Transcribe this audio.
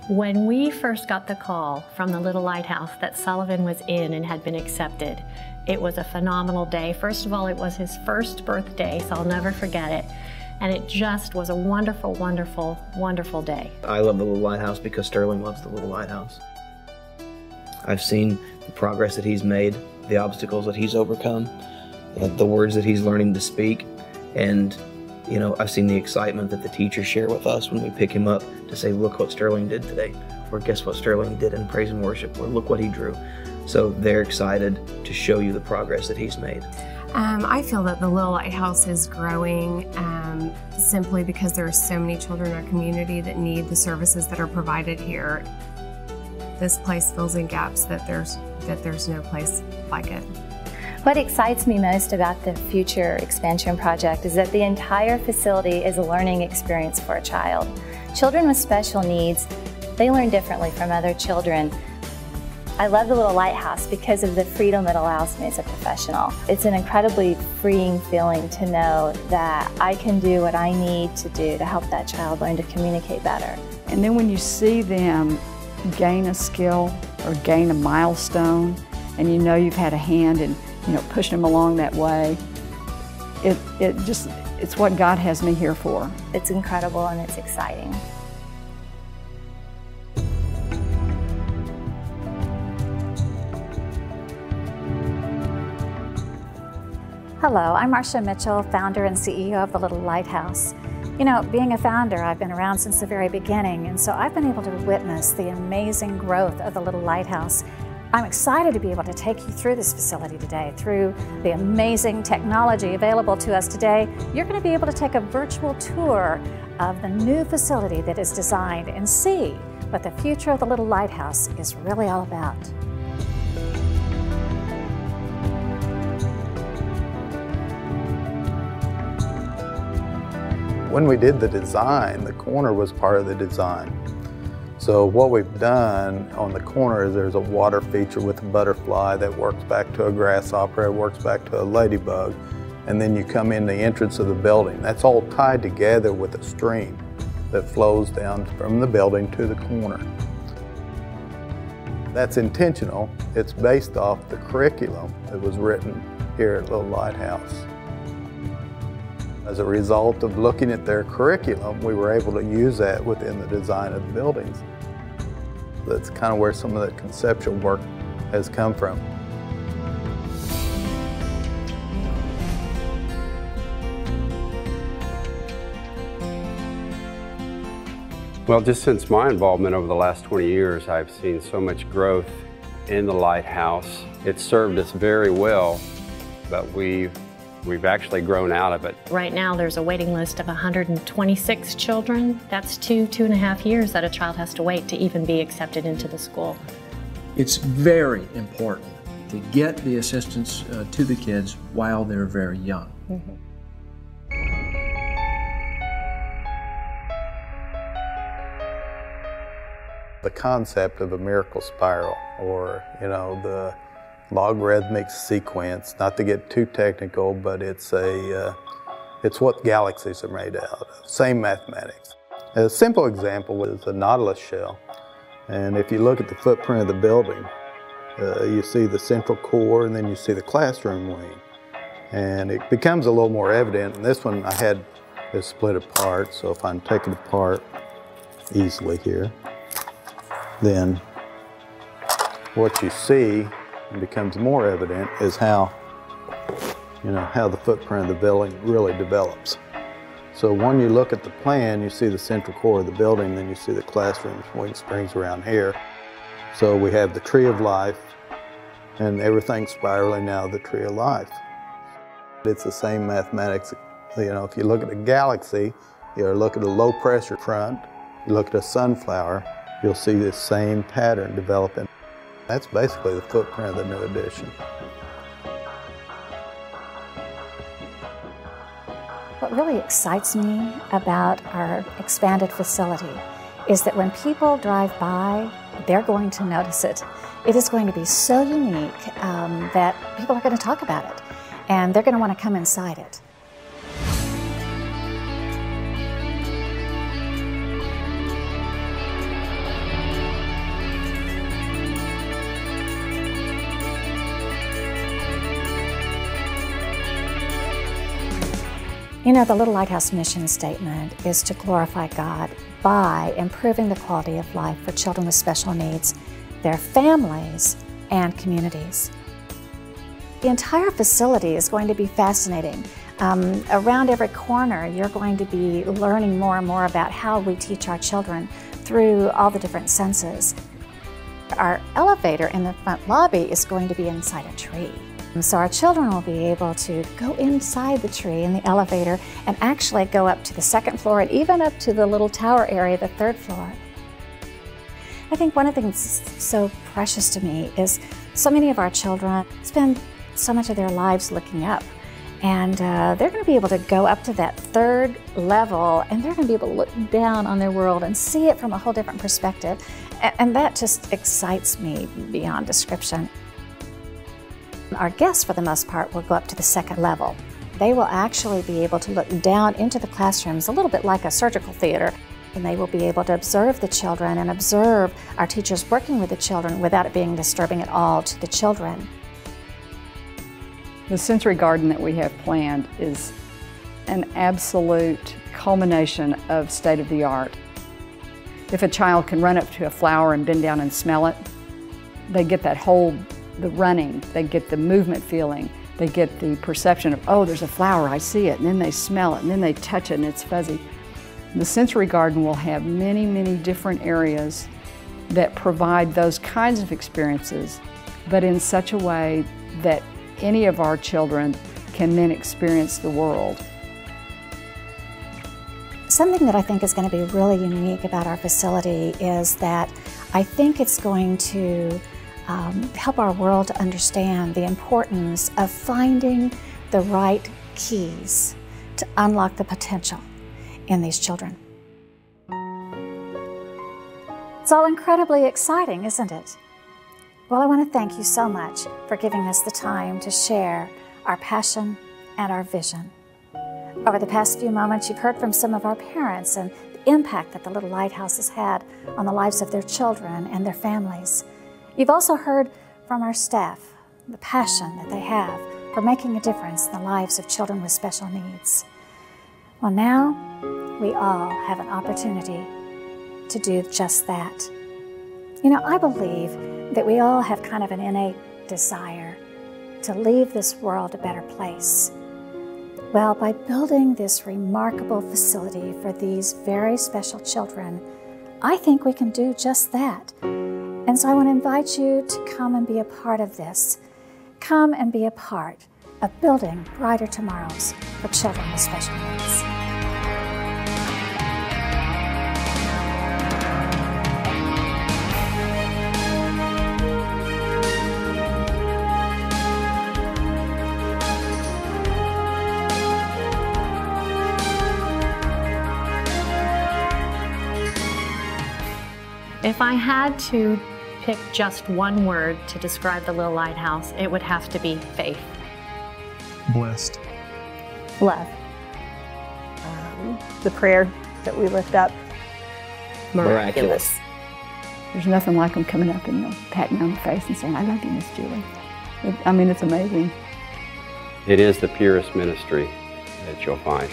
When we first got the call from the Little Lighthouse that Sullivan was in and had been accepted, it was a phenomenal day. First of all, it was his first birthday, so I'll never forget it. And it just was a wonderful, wonderful, wonderful day. I love the Little Lighthouse because Sterling loves the Little Lighthouse. I've seen the progress that he's made, the obstacles that he's overcome, the words that he's learning to speak, and you know, I've seen the excitement that the teachers share with us when we pick him up to say, look what Sterling did today, or guess what Sterling did in praise and worship, or look what he drew. So they're excited to show you the progress that he's made. I feel that the Little Lighthouse is growing simply because there are so many children in our community that need the services that are provided here. This place fills in gaps that there's no place like it. What excites me most about the future expansion project is that the entire facility is a learning experience for a child. Children with special needs, they learn differently from other children. I love the Little Lighthouse because of the freedom it allows me as a professional. It's an incredibly freeing feeling to know that I can do what I need to do to help that child learn to communicate better. And then when you see them gain a skill or gain a milestone, and you know you've had a hand in pushing them along that way, it's what God has me here for. It's incredible and it's exciting. Hello, I'm Marcia Mitchell, founder and CEO of the Little Lighthouse. You know, being a founder, I've been around since the very beginning, and so I've been able to witness the amazing growth of the Little Lighthouse. I'm excited to be able to take you through this facility today, through the amazing technology available to us today. You're going to be able to take a virtual tour of the new facility that is designed and see what the future of the Little Lighthouse is really all about. When we did the design, the corner was part of the design. So what we've done on the corner is there's a water feature with a butterfly that works back to a grasshopper, it works back to a ladybug, and then you come in the entrance of the building. That's all tied together with a stream that flows down from the building to the corner. That's intentional. It's based off the curriculum that was written here at Little Lighthouse. As a result of looking at their curriculum, we were able to use that within the design of the buildings. That's kind of where some of that conceptual work has come from. Well, just since my involvement over the last 20 years, I've seen so much growth in the Lighthouse. It's served us very well, but we've actually grown out of it. Right now there's a waiting list of 126 children. That's 2.5 years that a child has to wait to even be accepted into the school. It's very important to get the assistance to the kids while they're very young. Mm-hmm. The concept of a miracle spiral, or the logarithmic sequence, not to get too technical, but it's what galaxies are made out of, same mathematics. A simple example is the Nautilus shell, and if you look at the footprint of the building, you see the central core and then you see the classroom wing, and it becomes a little more evident. And this one I had is split apart, so if I can take it apart easily here, then what you see and becomes more evident is how the footprint of the building really develops. So when you look at the plan, you see the central core of the building, then you see the classrooms, wing springs around here. So we have the tree of life, and everything's spiraling out of the tree of life. It's the same mathematics. If you look at a galaxy, you look at a low pressure front, you look at a sunflower, you'll see this same pattern developing. That's basically the footprint of the new addition. What really excites me about our expanded facility is that when people drive by, they're going to notice it. It is going to be so unique that people are going to talk about it, and they're going to want to come inside it. You know, the Little Lighthouse mission statement is to glorify God by improving the quality of life for children with special needs, their families, and communities. The entire facility is going to be fascinating. Around every corner, you're going to be learning more and more about how we teach our children through all the different senses. Our elevator in the front lobby is going to be inside a tree. So our children will be able to go inside the tree in the elevator and actually go up to the second floor and even up to the little tower area, the third floor. I think one of the things that's so precious to me is so many of our children spend so much of their lives looking up. And they're going to be able to go up to that third level and they're going to be able to look down on their world and see it from a whole different perspective. And that just excites me beyond description. Our guests, for the most part, will go up to the second level. They will actually be able to look down into the classrooms, a little bit like a surgical theater, and they will be able to observe the children and observe our teachers working with the children without it being disturbing at all to the children. The sensory garden that we have planned is an absolute culmination of state-of-the-art. If a child can run up to a flower and bend down and smell it, they get that the running, they get the movement feeling, they get the perception of, oh, there's a flower, I see it, and then they smell it, and then they touch it, and it's fuzzy. The sensory garden will have many, many different areas that provide those kinds of experiences, but in such a way that any of our children can then experience the world. Something that I think is going to be really unique about our facility is that I think it's going to help our world to understand the importance of finding the right keys to unlock the potential in these children. It's all incredibly exciting, isn't it? Well, I want to thank you so much for giving us the time to share our passion and our vision. Over the past few moments, you've heard from some of our parents and the impact that the Little Lighthouse has had on the lives of their children and their families. You've also heard from our staff, the passion that they have for making a difference in the lives of children with special needs. Well, now we all have an opportunity to do just that. You know, I believe that we all have kind of an innate desire to leave this world a better place. Well, by building this remarkable facility for these very special children, I think we can do just that. And so I want to invite you to come and be a part of this. Come and be a part of building brighter tomorrows for children with special needs. If I had to pick just one word to describe the Little Lighthouse, it would have to be faith. Blessed. Love. The prayer that we lift up. Miraculous. There's nothing like them coming up and patting me on the face and saying, I love you, Miss Julie. I mean, it's amazing. It is the purest ministry that you'll find.